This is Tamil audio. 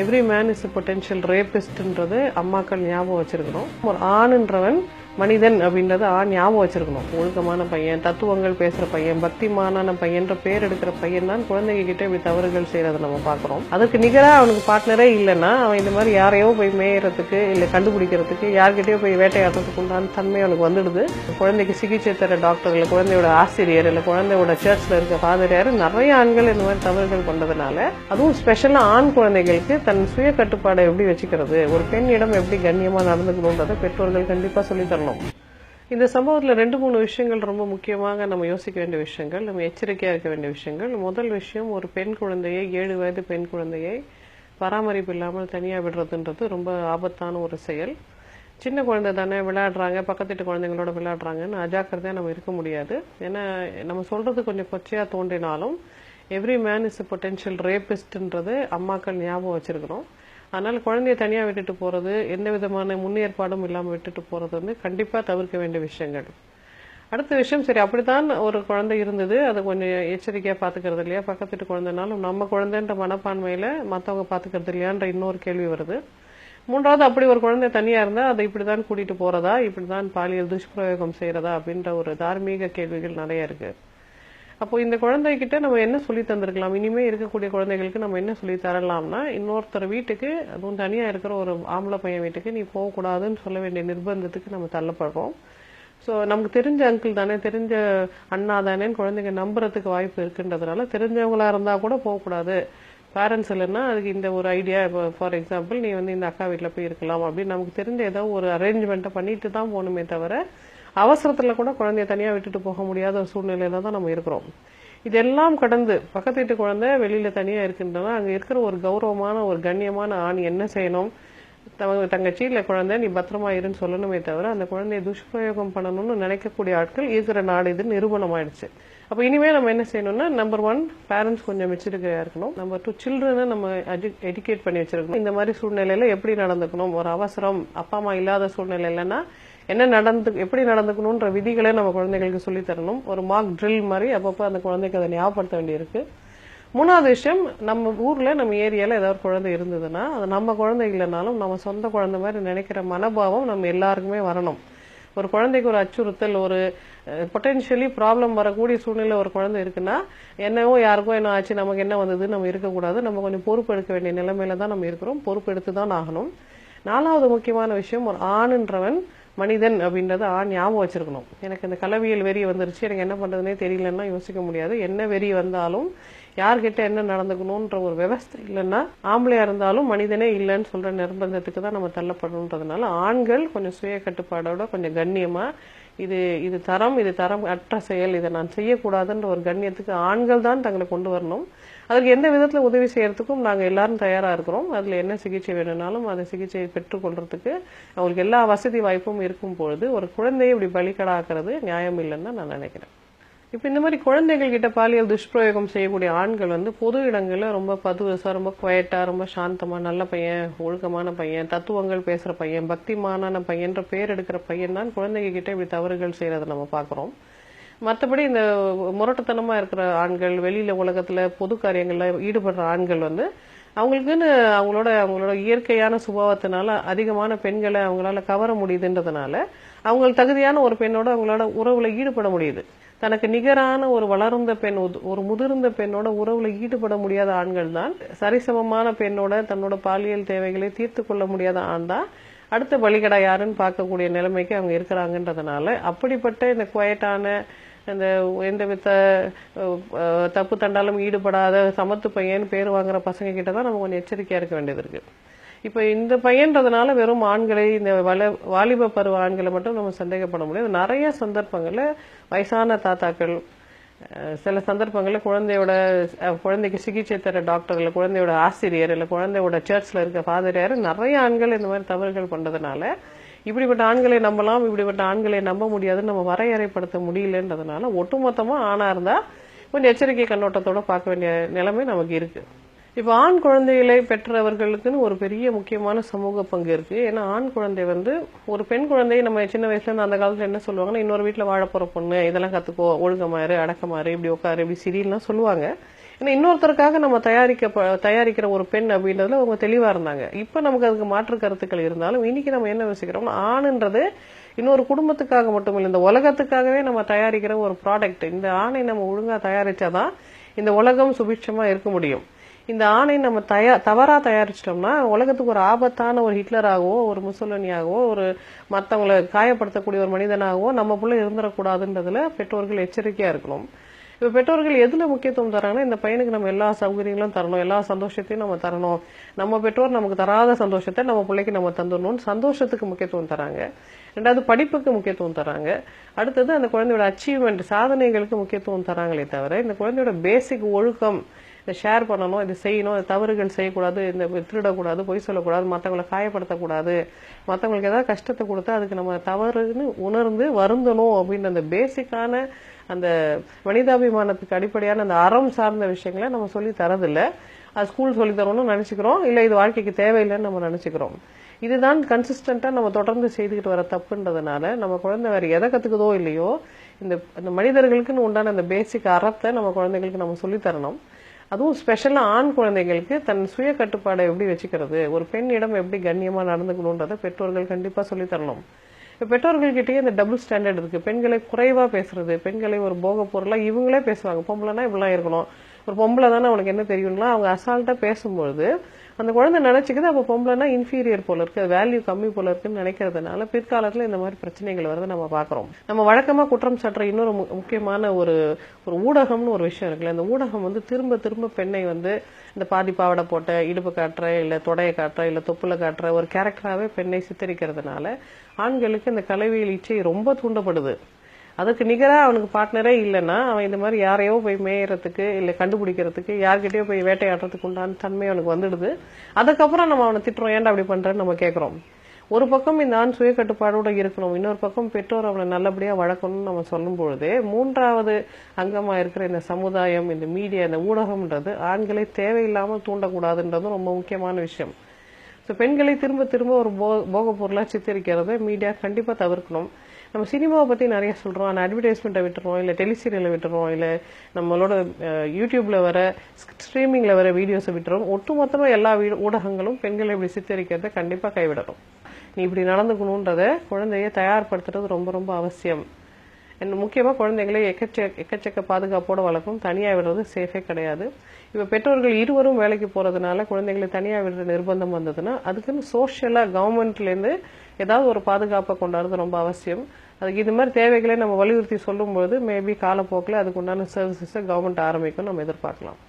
எவ்ரி மேன் இஸ் பொட்டென்ஷியல் ரேபிஸ்ட்ன்றது அம்மாக்கள் ஞாபகம் வச்சிருக்கணும். ஒரு ஆணுன்றவன் மனிதன் அப்படின்றத ஞாபகம் வச்சிருக்கணும். ஒழுக்கமான பையன், தத்துவங்கள் பேசுற பையன், பக்திமானான பையன்ற பேர் எடுக்கிற பையன் தான் குழந்தைங்க கிட்ட இப்படி தவறுகள் செய்யறதை நம்ம பாக்குறோம். அதுக்கு நிகரா அவனுக்கு பார்ட்னரே இல்லைன்னா அவன் இந்த மாதிரி யாரையோ போய் மேயறதுக்கு இல்ல கண்டுபிடிக்கிறதுக்கு யார்கிட்டயோ போய் வேட்டையாடுறதுக்கு உண்டான தன்மை அவனுக்கு வந்துடுது. குழந்தைக்கு சிகிச்சை தர டாக்டர் இல்ல குழந்தையோட ஆசிரியர் இல்ல குழந்தையோட சர்ச்ல இருக்க ஃபாதர் யாரு நிறைய ஆண்கள் இந்த மாதிரி தவறுகள் பண்றதுனால, அதுவும் ஸ்பெஷலா ஆண் குழந்தைகளுக்கு தன் சுய கட்டுப்பாடை எப்படி வச்சுக்கிறது, ஒரு பெண்ணிடம் எப்படி கண்ணியமா நடந்துக்கணும்ன்றதை பெற்றோர்கள் கண்டிப்பா சொல்லி தரணும். இந்த சம்பவத்துல 2-3 விஷயங்கள் ரொம்ப முக்கியமாக நம்ம யோசிக்க வேண்டிய விஷயங்கள், நம்ம எச்சரிக்கையா இருக்க வேண்டிய விஷயங்கள். முதல் விஷயம், ஒரு பெண் குழந்தையை 7 வயது பெண் குழந்தையை பராமரிப்பு இல்லாமல் தனியா விடுறதுன்றது ரொம்ப ஆபத்தான ஒரு செயல். சின்ன குழந்தை தானே, விளையாடுறாங்க, பக்கத்து வீட்டு குழந்தைங்களோட விளையாடுறாங்கன்னு அஜாக்கிரதையா நம்ம இருக்க முடியாது. ஏன்னா நம்ம சொல்றது கொஞ்சம் கொச்சையா தோன்றினாலும் எவ்ரி மேன் இஸ் பொட்டென்ஷியல் ரேபிஸ்ட்ன்றது அம்மாக்கள் ஞாபகம் வச்சிருக்கணும். அதனால குழந்தைய தனியா விட்டுட்டு போறது, எந்த விதமான முன்னேற்பாடும் இல்லாம விட்டுட்டு போறது வந்து கண்டிப்பா தவிர்க்க வேண்டிய விஷயங்கள். அடுத்த விஷயம், சரி அப்படித்தான் ஒரு குழந்தை இருந்தது, அதை கொஞ்சம் எச்சரிக்கையா பாத்துக்கிறது இல்லையா, பக்கத்து வீட்டு குழந்தைனாலும் நம்ம குழந்தைன்ற மனப்பான்மையில மத்தவங்க பாத்துக்கிறது இல்லையான்ற இன்னொரு கேள்வி வருது. மூன்றாவது, அப்படி ஒரு குழந்தை தனியா இருந்தா அதை இப்படிதான் கூட்டிட்டு போறதா, இப்படிதான் பாலியல் துஷ்பிரயோகம் செய்யறதா அப்படின்ற ஒரு தார்மீக கேள்விகள் நிறைய இருக்கு. அப்போ இந்த குழந்தைகிட்ட நம்ம என்ன சொல்லி தந்திருக்கலாம், இனிமே இருக்கக்கூடிய குழந்தைகளுக்கு நம்ம என்ன சொல்லி தரலாம்னா, இன்னொருத்தர் வீட்டுக்கு, அதுவும் தனியா இருக்கிற ஒரு ஆம்பளை பையன் வீட்டுக்கு நீ போகக்கூடாதுன்னு சொல்ல வேண்டிய நிர்பந்தத்துக்கு நம்ம தள்ளப்படுறோம். சோ நமக்கு தெரிஞ்ச அங்கிள் தானே, தெரிஞ்ச அண்ணா தானேன்னு குழந்தைங்க நம்புறதுக்கு வாய்ப்பு இருக்குன்றதுனால தெரிஞ்சவங்களா இருந்தா கூட போகக்கூடாது, பேரண்ட்ஸ் இல்லைன்னா அதுக்கு இந்த ஒரு ஐடியா, ஃபார் எக்ஸாம்பிள் நீ வந்து இந்த அக்கா வீட்டுல போய் இருக்கலாம் அப்படின்னு நமக்கு தெரிஞ்ச ஏதோ ஒரு அரேஞ்ச்மெண்ட்டை பண்ணிட்டு தான் போகணுமே தவிர, அவசரத்துல கூட குழந்தைய தனியா விட்டுட்டு போக முடியாத ஒரு சூழ்நிலையில தான் நம்ம இருக்கிறோம். இதெல்லாம் கடந்து பக்கத்து வீட்டு குழந்தை வெளியில தனியா இருக்குன்றனா அங்க இருக்கிற ஒரு கௌரவமான ஒரு கண்ணியமான ஆண் என்ன செய்யணும், தங்கச்சி இல்ல குழந்தை நீ பத்திரமா இருன்னு சொல்லணுமே தவிர அந்த குழந்தைய துஷ்பிரயோகம் பண்ணணும்னு நினைக்கக்கூடிய ஆட்கள் இருக்கிற நாடு இது நிரூபணம் ஆயிடுச்சு. அப்ப இனிமே நம்ம என்ன செய்யணும்னா, நம்பர் 1 பேரண்ட்ஸ் கொஞ்சம் மெச்சூரிட்டியா இருக்கணும். நம்பர் 2 சில்ட்ரனை நம்ம எஜுகேட் பண்ணி வச்சிருக்கணும். இந்த மாதிரி சூழ்நிலையில எப்படி நடந்துக்கணும், ஒரு அவசரம் அப்பா அம்மா இல்லாத சூழ்நிலை இல்லைன்னா எப்படி நடந்துக்கணும்ன்ற விதிகளை நம்ம குழந்தைகளுக்கு சொல்லி தரணும். ஒரு மார்க் ட்ரில் மாதிரி அப்பப்போ அந்த குழந்தைக்கு அதை ஞாபகப்படுத்த வேண்டியிருக்கு. 3வது விஷயம், நம்ம ஊர்ல நம்ம ஏரியால ஏதாவது குழந்தை இருந்ததுன்னா அது நம்ம குழந்தை இல்லைனாலும் நம்ம சொந்த குழந்தை மாதிரி நினைக்கிற மனோபாவம் நம்ம எல்லாருக்குமே வரணும். ஒரு குழந்தைக்கு ஒரு அச்சுறுத்தல், ஒரு பொட்டென்ஷியலி ப்ராப்ளம் வரக்கூடிய சூழ்நிலை ஒரு குழந்தை இருக்குன்னா, என்னவோ யாருக்கும் என்ன ஆச்சு, நமக்கு என்ன வந்தது நம்ம இருக்கக்கூடாது, நம்ம கொஞ்சம் பொறுப்பு எடுக்க வேண்டிய நிலைமையில தான் நம்ம இருக்கிறோம், பொறுப்பு எடுத்து தான் ஆகணும். 4வது முக்கியமான விஷயம், ஒரு ஆணுன்றவன் மனிதன் அப்படின்றத ஞாபகம் வச்சிருக்கணும். எனக்கு இந்த கலவியல் வெறி வந்துருச்சு, எனக்கு என்ன பண்றதுனே தெரியலன்னா யோசிக்க முடியாது. என்ன வெறி வந்தாலும் யார்கிட்ட என்ன நடந்துக்கணும்ன்ற ஒரு விவஸ்தை இல்லைன்னா, ஆம்பளையா இருந்தாலும் மனிதனே இல்லைன்னு சொல்ற நிர்பந்தத்துக்கு தான் நம்ம தள்ளப்படணுன்றதுனால ஆண்கள் கொஞ்சம் சுய கட்டுப்பாடோட கொஞ்சம் கண்ணியமா, இது தரம் அற்ற செயல், இதை நான் செய்யக்கூடாதுன்ற ஒரு கண்ணியத்துக்கு ஆண்கள் தான் தங்களை கொண்டு வரணும். அதுக்கு எந்த விதத்துல உதவி செய்யறதுக்கும் நாங்க எல்லாரும் தயாரா இருக்கிறோம். அதுல என்ன சிகிச்சை வேணும்னாலும் அந்த சிகிச்சையை பெற்றுக்கொள்றதுக்கு அவங்களுக்கு எல்லா வசதி வாய்ப்பும் இருக்கும் பொழுது ஒரு குழந்தையை இப்படி பலிகடாக்குறது நியாயம் இல்லைன்னு நான் நினைக்கிறேன். இப்ப இந்த மாதிரி குழந்தைகள் கிட்ட பாலியல் துஷ்பிரயோகம் செய்யக்கூடிய ஆண்கள் வந்து பொது இடங்கள்ல ரொம்ப பதுவசா, ரொம்ப குவைட்டா, ரொம்ப சாந்தமா, நல்ல பையன், ஒழுக்கமான பையன், தத்துவங்கள் பேசுற பையன், பக்திமானான பையன்ற பேர் எடுக்கிற பையன் தான் குழந்தைங்க கிட்ட இப்படி தவறுகள் செய்யறதை நம்ம பாக்குறோம். மற்றபடி இந்த முரட்டுத்தனமா இருக்கிற ஆண்கள், வெளியில உலகத்துல பொது காரியங்கள்ல ஈடுபடுற ஆண்கள் வந்து அவங்களுக்குன்னு அவங்களோட இயற்கையான சுபாவத்தினால அதிகமான பெண்களை அவங்களால கவர முடியுதுன்றதுனால அவங்களுக்கு தகுதியான ஒரு பெண்ணோட அவங்களோட உறவுல ஈடுபட முடியுது. தனக்கு நிகரான ஒரு வளர்ந்த பெண், ஒரு முதிர்ந்த பெண்ணோட உறவுல ஈடுபட முடியாத ஆண்கள் தான், சரிசமமான பெண்ணோட தன்னோட பாலியல் தேவைகளை தீர்த்து கொள்ள முடியாத ஆண் தான் அடுத்த பலிகடா யாருன்னு பார்க்கக்கூடிய நிலைமைக்கு அவங்க இருக்கிறாங்கன்றதுனால, அப்படிப்பட்ட இந்த குவைட்டான, இந்த எந்த வித தப்பு தண்டாலும் ஈடுபடாத சமத்து பையன் பேர் வாங்குற பசங்க கிட்டதான் நம்ம கொஞ்சம் எச்சரிக்கையா இருக்க வேண்டியது இருக்கு. இப்ப இந்த பையன்றதுனால வெறும் ஆண்களை, இந்த வாலிப பருவ ஆண்களை மட்டும் நம்ம சந்தேகப்பட முடியாது. நிறைய சந்தர்ப்பங்கள்ல வயசான தாத்தாக்கள், சில சந்தர்ப்பங்கள்ல குழந்தைக்கு சிகிச்சை தர டாக்டர் இல்ல குழந்தையோட ஆசிரியர் இல்ல குழந்தையோட சர்ச்ல இருக்க ஃபாதர் யாரு நிறைய ஆண்கள் இந்த மாதிரி தவறுகள் பண்றதுனால, இப்படிப்பட்ட ஆண்களை நம்பலாம், இப்படிப்பட்ட ஆண்களை நம்ப முடியாதுன்னு நம்ம வரையறைப்படுத்த முடியலன்றதுனால ஒட்டுமொத்தமா ஆணா இருந்தா கொஞ்சம் எச்சரிக்கை கண்ணோட்டத்தோட பார்க்க வேண்டிய நிலைமை நமக்கு இருக்கு. இப்ப ஆண் குழந்தைகளை பெற்றவர்களுக்குன்னு ஒரு பெரிய முக்கியமான சமூக பங்கு இருக்கு. ஏன்னா ஆண் குழந்தை வந்து ஒரு பெண் குழந்தையை நம்ம சின்ன வயசுல இருந்து அந்த காலத்துல என்ன சொல்லுவாங்கன்னா, இன்னொரு வீட்டுல வாழ போற பொண்ணு, இதெல்லாம் கத்துக்கோ, ஒழுக்கமாறு, அடக்கமாறு, இப்படி உட்காரு, இப்படி சிரிலாம் சொல்லுவாங்க. ஏன்னா இன்னொருத்தருக்காக நம்ம தயாரிக்கிற ஒரு பெண் அப்படின்றதுல அவங்க தெளிவா இருந்தாங்க. இப்ப நமக்கு அதுக்கு மாற்று கருத்துக்கள் இருந்தாலும் இன்னைக்கு நம்ம என்ன யோசிக்கிறோம்னா, ஆணுன்றது இன்னொரு குடும்பத்துக்காக மட்டும் இல்லை, இந்த உலகத்துக்காகவே நம்ம தயாரிக்கிற ஒரு ப்ராடக்ட். இந்த ஆணை நம்ம ஒழுங்கா தயாரிச்சாதான் இந்த உலகம் சுபிட்சமா இருக்க முடியும். இந்த ஆணை நம்ம தவறா தயாரிச்சிட்டோம்னா உலகத்துக்கு ஒரு ஆபத்தான ஒரு ஹிட்லராகவோ ஒரு முசோலினியாகவோ ஒரு மற்றவங்களை காயப்படுத்தக்கூடிய ஒரு மனிதனாகவோ நம்ம புள்ள இருந்துடக்கூடாதுன்றதுல பெற்றோர்கள் எச்சரிக்கையா இருக்கணும். இப்ப பெற்றோர்கள் எதுல முக்கியத்துவம் தராங்கன்னா, இந்த பையனுக்கு நம்ம எல்லா சௌகரியங்களும் தரணும், எல்லா சந்தோஷத்தையும் நம்ம தரணும், நம்ம பெற்றோர் நமக்கு தராத சந்தோஷத்தை நம்ம பிள்ளைக்கு நம்ம தந்துடணும்னு சந்தோஷத்துக்கு முக்கியத்துவம் தராங்க. ரெண்டாவது படிப்புக்கு முக்கியத்துவம் தராங்க. அடுத்தது அந்த குழந்தையோட அச்சீவ்மெண்ட் சாதனைகளுக்கு முக்கியத்துவம் தராங்களே தவிர இந்த குழந்தையோட பேசிக் ஒழுக்கம், இதை ஷேர் பண்ணணும், இது செய்யணும், தவறுகள் செய்யக்கூடாது, இந்த திருடக்கூடாது, பொய் சொல்லக்கூடாது, மற்றவங்களை காயப்படுத்தக்கூடாது, மற்றவங்களுக்கு ஏதாவது கஷ்டத்தை கொடுத்தா அதுக்கு நம்ம தவறுன்னு உணர்ந்து வருந்தணும் அப்படின்ற அந்த பேசிக்கான அந்த மனிதாபிமானத்துக்கு அடிப்படையான அந்த அறம் சார்ந்த விஷயங்களை நம்ம சொல்லி தரதில்லை. அது ஸ்கூல் சொல்லி தரணும்னு நினைச்சுக்கிறோம், இல்லை இது வாழ்க்கைக்கு தேவையில்லைன்னு நம்ம நினைச்சுக்கிறோம். இதுதான் கன்சிஸ்டன்டா நம்ம தொடர்ந்து செய்துக்கிட்டு வர தப்புன்றதுனால நம்ம குழந்தை வேற எதை கத்துக்குதோ இல்லையோ இந்த மனிதர்களுக்குன்னு உண்டான அந்த பேசிக் அறத்தை நம்ம குழந்தைகளுக்கு நம்ம சொல்லி தரணும். அதுவும் ஸ்பெஷலா ஆண் குழந்தைகளுக்கு தன் சுய கட்டுப்பாடை எப்படி வச்சுக்கிறது, ஒரு பெண்ணிடம் எப்படி கண்ணியமா நடந்துக்கணும்ன்றதை பெற்றோர்கள் கண்டிப்பா சொல்லி தரணும். பெற்றோர்கள்கிட்டயே இந்த டபுள் ஸ்டாண்டர்ட் இருக்கு. பெண்களை குறைவா பேசுறது, பெண்களை ஒரு போக பொருளா இவங்களே பேசுவாங்க. பொம்பளைனா இப்படிலாம் இருக்கணும், ஒரு பொம்பளை தானே அவனுக்கு என்ன தெரியும்லாம் அவங்க அசால்ட்டா பேசும்பொழுது அந்த குழந்தை நினைச்சுக்குது அப்ப பொம்பளைனா இன்ஃபீரியர் போல இருக்கு, வேல்யூ கம்மி போல இருக்குன்னு நினைக்கிறதுனால பிற்காலத்துல இந்த மாதிரி பிரச்சனைகள் வரதை நம்ம பாக்குறோம். நம்ம வழக்கமா குற்றம் சாட்டுற இன்னொரு முக்கியமான ஒரு ஊடகம்னு ஒரு விஷயம் இருக்குல்ல, இந்த ஊடகம் திரும்ப திரும்ப பெண்ணை இந்த பாதி பாவடை போட்ட, இடுப்பு காட்டுற, இல்ல தொடையை காட்டுற, இல்ல தொப்புல காட்டுற ஒரு கேரக்டராகவே பெண்ணை சித்தரிக்கிறதுனால ஆண்களுக்கு இந்த கலவியல் இச்சை ரொம்ப தூண்டப்படுது. அதுக்கு நிகரா அவனுக்கு பார்ட்னரே இல்லைன்னா அவன் இந்த மாதிரி யாரையோ போய் மேயறதுக்கு இல்ல கண்டுபிடிக்கிறதுக்கு யார்கிட்டயோ போய் வேட்டையாடுறதுக்கு உண்டான தன்மை அவனுக்கு வந்துடுது. அதுக்கப்புறம் நம்ம அவனை திட்டுறோம், ஏன்டா அப்படி பண்றேன்னு நம்ம கேட்கிறோம். ஒரு பக்கம் இந்த ஆண் சுய கட்டுப்பாடோட இருக்கணும், இன்னொரு பக்கம் பெற்றோர் அவனை நல்லபடியா வளர்க்கணும்னு நம்ம சொல்லும் பொழுதே மூன்றாவது அங்கமா இருக்கிற இந்த சமுதாயம், இந்த மீடியா, இந்த ஊடகம்ன்றது ஆண்களை தேவையில்லாமல் தூண்டக்கூடாதுன்றதும் ரொம்ப முக்கியமான விஷயம். பெண்களை திரும்ப திரும்ப ஒரு போக பொருளா சித்தரிக்கிறத மீடியா கண்டிப்பா தவிர்க்கணும். நம்ம சினிமாவை பத்தி நிறைய சொல்றோம், ஆனா அட்வர்டைஸ்மெண்ட்டை விட்டுறோம், இல்ல டெலிசீரியலை விட்டுறோம், இல்ல நம்மளோட யூடியூப்ல வர ஸ்ட்ரீமிங்ல வர வீடியோஸை விட்டுறோம். ஒட்டுமொத்தமா எல்லா ஊடகங்களும் பெண்களை இப்படி சித்தரிக்கிறத கண்டிப்பா கைவிடணும். நீ இப்படி நடந்துக்கணும்ன்றத குழந்தைய தயார்படுத்துறது ரொம்ப ரொம்ப அவசியம். முக்கியமா குழந்தைகளை எக்கச்சக்க பாதுகாப்போட வளர்க்கணும், தனியா விடுறது சேஃபே கிடையாது. இப்ப பெற்றோர்கள் இருவரும் வேலைக்கு போறதுனால குழந்தைகளை தனியா விடுற நிர்பந்தம் வந்ததுன்னா அதுக்குன்னு சோசியலா கவர்மெண்ட்ல இருந்து ஏதாவது ஒரு பாதுகாப்பை கொண்டாடுறது ரொம்ப அவசியம். அதுக்கு இது மாதிரி தேவைகளை நம்ம வலியுறுத்தி சொல்லும் போது மேபி காலப்போக்கில் அதுக்கு உண்டான சர்வீசஸை கவர்மெண்ட் ஆரம்பிக்கும் நம்ம எதிர்பார்க்கலாம்.